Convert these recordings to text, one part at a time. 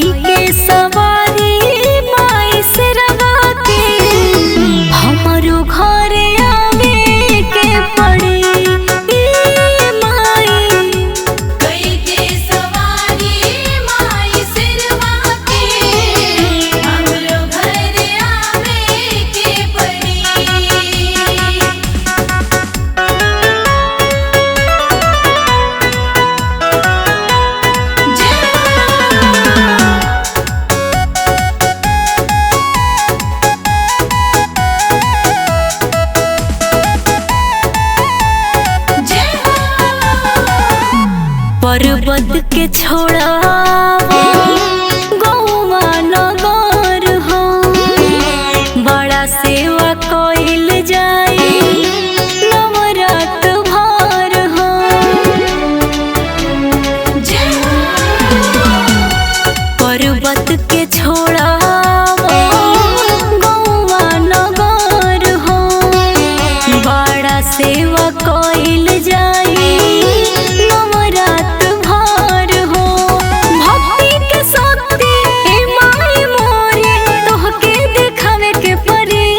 कई के सवारी माई से रवा के हमरो घरे आवे के पड़ी। माई कई के सवारी माई से रवा के हमरो घरे आवे के पड़ी। पर्वत के छोड़ा गौवा नगर हो बड़ा सेवा कइल जाई नवरात भर हो। पर्वत के छोड़ा गौवा नगर हो बड़ा सेवा कइल जाई नवरात भर हो। भक्ति के शक्ति ए माई मोरे तोहके देखावे के पड़ी।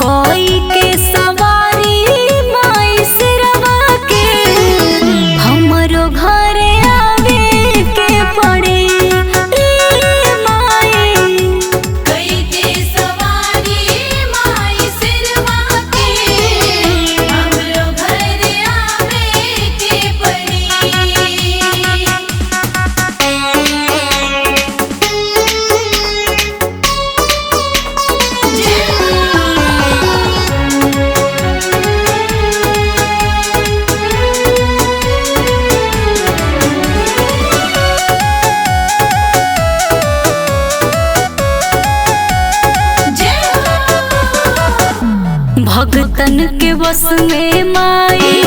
कोई के सवारी माई से रवा के हमरो घरे आवे के पड़ी। माई कई के सवारी माई से रवा के हमरो घरे आवे के पड़ी। भगतन के बस में माई